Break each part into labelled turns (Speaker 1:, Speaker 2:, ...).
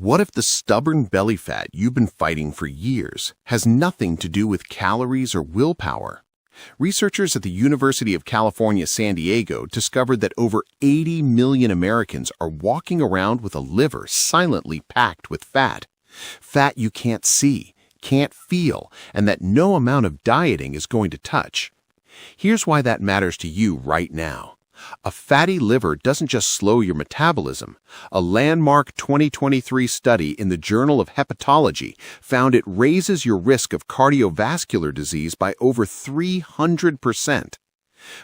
Speaker 1: What if the stubborn belly fat you've been fighting for years has nothing to do with calories or willpower? Researchers at the University of California, San Diego discovered that over 80 million Americans are walking around with a liver silently packed with fat. Fat you can't see, can't feel, and that no amount of dieting is going to touch. Here's why that matters to you right now. A fatty liver doesn't just slow your metabolism. A landmark 2023 study in the Journal of Hepatology found it raises your risk of cardiovascular disease by over 300%.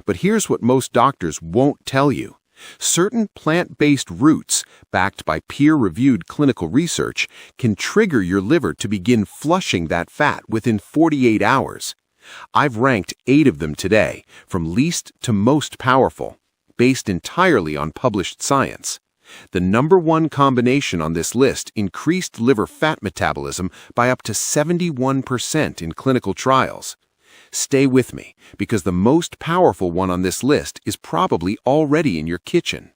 Speaker 1: But here's what most doctors won't tell you. Certain plant-based roots, backed by peer-reviewed clinical research, can trigger your liver to begin flushing that fat within 48 hours. I've ranked 8 of them today, from least to most powerful, based entirely on published science. The #1 combination on this list increased liver fat metabolism by up to 71% in clinical trials. Stay with me, because the most powerful one on this list is probably already in your kitchen.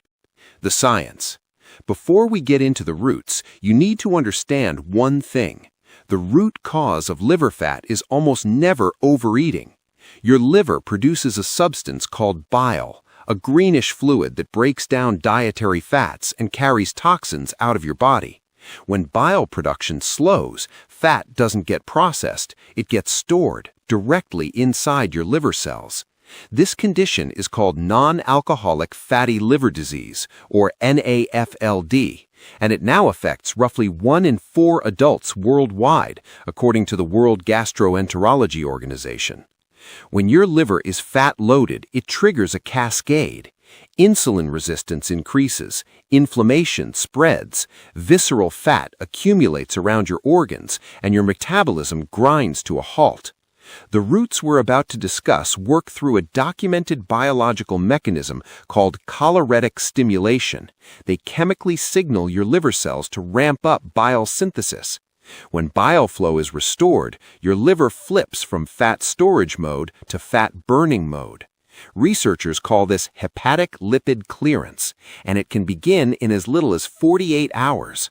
Speaker 1: The science. Before we get into the roots, you need to understand one thing. The root cause of liver fat is almost never overeating. Your liver produces a substance called bile, a greenish fluid that breaks down dietary fats and carries toxins out of your body. When bile production slows, fat doesn't get processed, it gets stored directly inside your liver cells. This condition is called non-alcoholic fatty liver disease, or NAFLD, and it now affects roughly 1 in 4 adults worldwide, according to the World Gastroenterology Organization. When your liver is fat-loaded, it triggers a cascade. Insulin resistance increases, inflammation spreads, visceral fat accumulates around your organs, and your metabolism grinds to a halt. The roots we're about to discuss work through a documented biological mechanism called choleretic stimulation. They chemically signal your liver cells to ramp up bile synthesis. When bile flow is restored, your liver flips from fat storage mode to fat burning mode. Researchers call this hepatic lipid clearance, and it can begin in as little as 48 hours.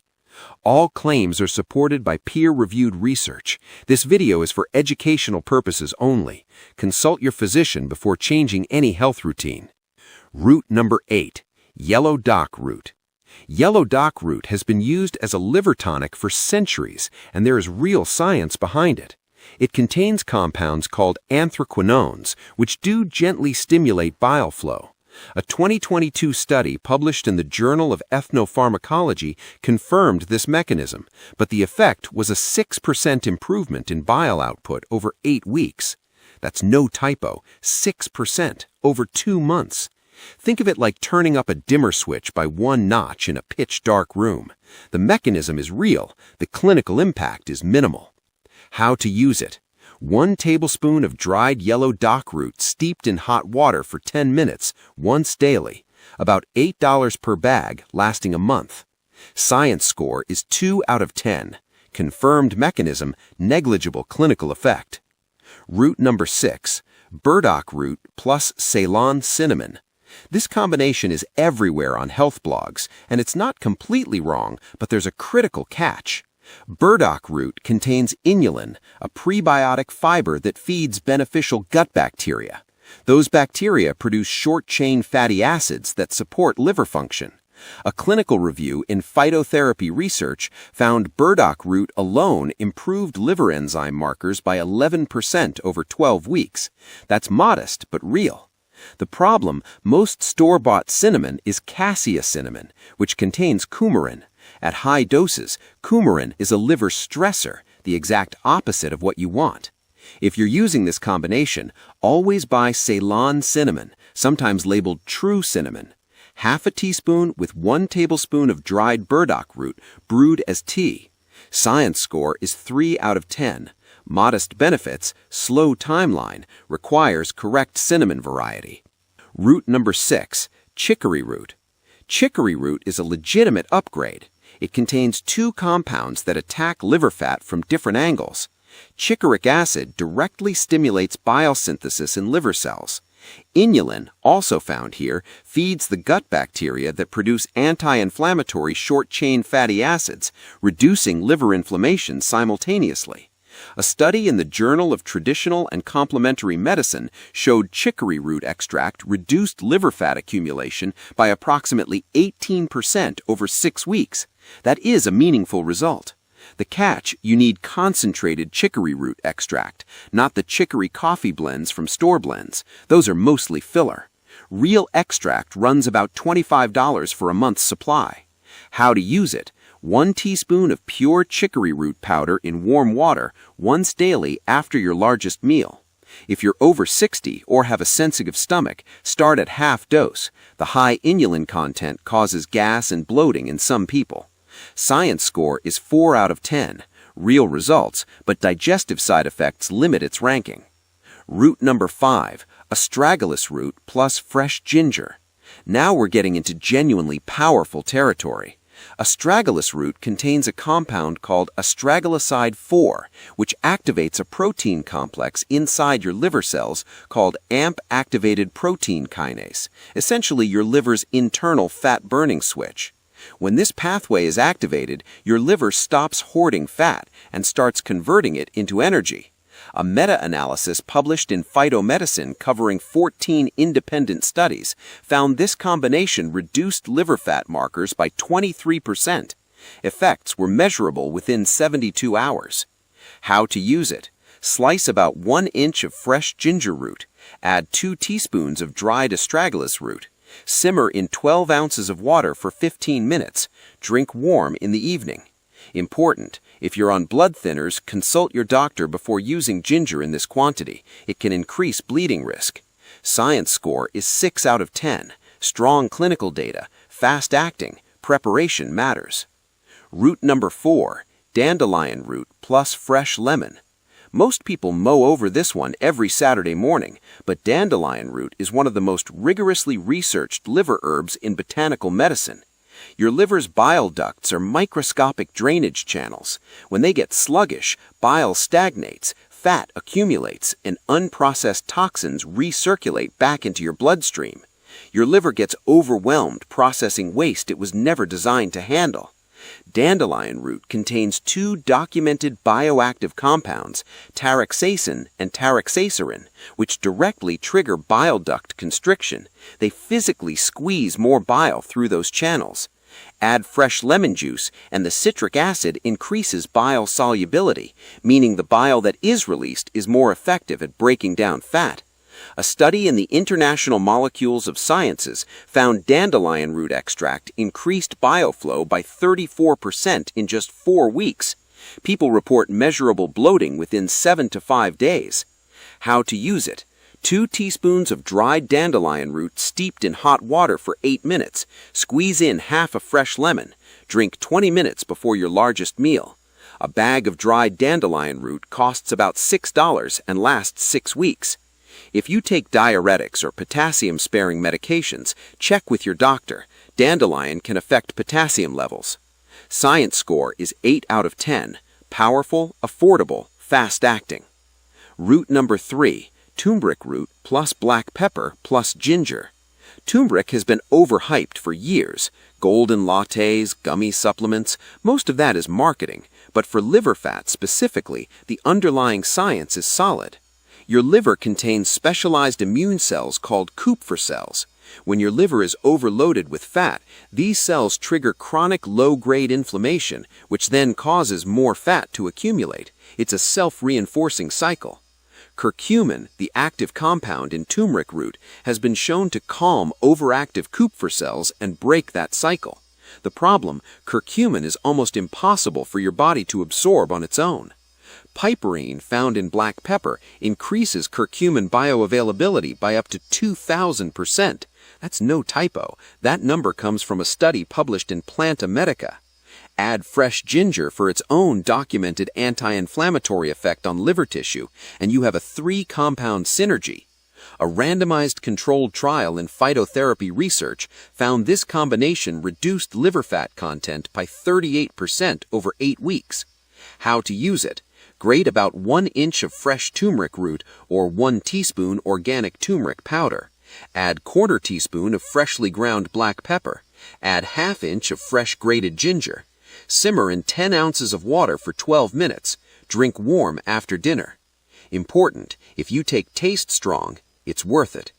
Speaker 1: All claims are supported by peer-reviewed research. This video is for educational purposes only. Consult your physician before changing any health routine. Root number 8, yellow dock root. Yellow dock root has been used as a liver tonic for centuries, and there is real science behind it. It contains compounds called anthraquinones, which do gently stimulate bile flow. A 2022 study published in the Journal of Ethnopharmacology confirmed this mechanism, but the effect was a 6% improvement in bile output over 8 weeks. That's no typo, 6% over 2 months. Think of it like turning up a dimmer switch by 1 notch in a pitch-dark room. The mechanism is real, the clinical impact is minimal. How to use it. 1 tablespoon of dried yellow dock root steeped in hot water for 10 minutes, once daily. About $8 per bag, lasting a month. Science score is 2 out of 10. Confirmed mechanism, negligible clinical effect. Root number 6, burdock root plus Ceylon cinnamon. This combination is everywhere on health blogs, and it's not completely wrong, but there's a critical catch. Burdock root contains inulin, a prebiotic fiber that feeds beneficial gut bacteria. Those bacteria produce short-chain fatty acids that support liver function. A clinical review in Phytotherapy Research found burdock root alone improved liver enzyme markers by 11% over 12 weeks. That's modest, but real. The problem, most store-bought cinnamon is cassia cinnamon, which contains coumarin. At high doses, coumarin is a liver stressor, the exact opposite of what you want. If you're using this combination, always buy Ceylon cinnamon, sometimes labeled true cinnamon. Half a teaspoon with 1 tablespoon of dried burdock root brewed as tea. Science score is 3 out of 10. Modest benefits, slow timeline, requires correct cinnamon variety. Root number 6, chicory root. Chicory root is a legitimate upgrade. It contains 2 compounds that attack liver fat from different angles. Chicory acid directly stimulates bile synthesis in liver cells.
Speaker 2: Inulin, also found here, feeds the gut bacteria that produce anti-inflammatory short-chain fatty acids, reducing liver inflammation simultaneously. A study in the Journal of Traditional and Complementary Medicine showed chicory root extract reduced liver fat accumulation by approximately 18% over 6 weeks. That is a meaningful result. The catch, you need concentrated chicory root extract, not the chicory coffee blends from store blends. Those are mostly filler. Real extract runs about $25 for a month's supply. How to use it? 1 teaspoon of pure chicory root powder in warm water once daily after your largest meal. If you're over 60 or have a sensitive stomach, start at half dose. The high inulin content causes gas and bloating in some people. Science score is 4 out of 10. Real results, but digestive side effects limit its ranking. Root number 5, Astragalus root plus fresh ginger. Now we're getting into genuinely powerful territory. Astragalus root contains a compound called astragaloside 4, which activates a protein complex inside your liver cells called AMP-activated protein kinase, essentially your liver's internal fat-burning switch. When this pathway is activated, your liver stops hoarding fat and starts converting it into energy. A meta-analysis published in Phytomedicine covering 14 independent studies found this combination reduced liver fat markers by 23%. Effects were measurable within 72 hours. How to use it? Slice about 1 inch of fresh ginger root. Add 2 teaspoons of dried astragalus root. Simmer in 12 ounces of water for 15 minutes. Drink warm in the evening. Important, if you're on blood thinners, consult your doctor before using ginger in this quantity. It can increase bleeding risk. Science score is 6 out of 10. Strong clinical data, fast acting, preparation matters. Root number 4, dandelion root plus fresh lemon. Most people mow over this one every Saturday morning, but dandelion root is one of the most rigorously researched liver herbs in botanical medicine. Your liver's bile ducts are microscopic drainage channels. When they get sluggish, bile stagnates, fat accumulates, and unprocessed toxins recirculate back into your bloodstream. Your liver gets overwhelmed processing waste it was never designed to handle. Dandelion root contains 2 documented bioactive compounds, taraxacin and taraxacerin, which directly trigger bile duct constriction. They physically squeeze more bile through those channels. Add fresh lemon juice, and the citric acid increases bile solubility, meaning the bile that is released is more effective at breaking down fat. A study in the International Molecules of Sciences found dandelion root extract increased bioflow by 34% in just 4 weeks. People report measurable bloating within 7 to 5 days. How to use it? 2 teaspoons of dried dandelion root steeped in hot water for 8 minutes. Squeeze in half a fresh lemon. Drink 20 minutes before your largest meal. A bag of dried dandelion root costs about $6 and lasts 6 weeks. If you take diuretics or potassium-sparing medications, check with your doctor. Dandelion can affect potassium levels. Science score is 8 out of 10. Powerful, affordable, fast-acting. Root number 3, turmeric root plus black pepper plus ginger. Turmeric has been overhyped for years. Golden lattes, gummy supplements, most of that is marketing. But for liver fat specifically, the underlying science is solid. Your liver contains specialized immune cells called Kupffer cells. When your liver is overloaded with fat, these cells trigger chronic low-grade inflammation, which then causes more fat to accumulate. It's a self-reinforcing cycle. Curcumin, the active compound in turmeric root, has been shown to calm overactive Kupffer cells and break that cycle. The problem, curcumin is almost impossible for your body to absorb on its own. Piperine, found in black pepper, increases curcumin bioavailability by up to 2,000%. That's no typo. That number comes from a study published in Planta Medica. Add fresh ginger for its own documented anti-inflammatory effect on liver tissue, and you have a 3-compound synergy. A randomized controlled trial in Phytotherapy Research found this combination reduced liver fat content by 38% over 8 weeks. How to use it? Grate about 1 inch of fresh turmeric root or 1 teaspoon organic turmeric powder. Add 1/4 teaspoon of freshly ground black pepper. Add 1/2 inch of fresh grated ginger. Simmer in 10 ounces of water for 12 minutes. Drink warm after dinner. Important, if you take taste strong, it's worth it.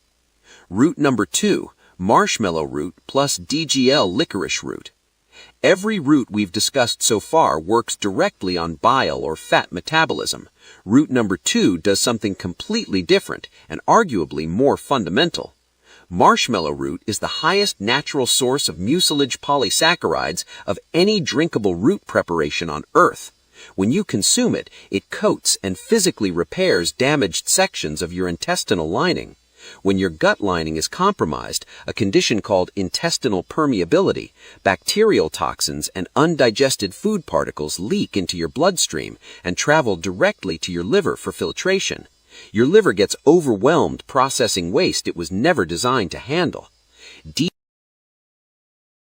Speaker 2: Root number 2, marshmallow root plus DGL licorice root. Every root we've discussed so far works directly on bile or fat metabolism. Root number 2 does something completely different and arguably more fundamental. Marshmallow root is the highest natural source of mucilage polysaccharides of any drinkable root preparation on Earth. When you consume it, it coats and physically repairs damaged sections of your intestinal lining. When your gut lining is compromised, a condition called intestinal permeability, bacterial toxins and undigested food particles leak into your bloodstream and travel directly to your liver for filtration. Your liver gets overwhelmed processing waste it was never designed to handle.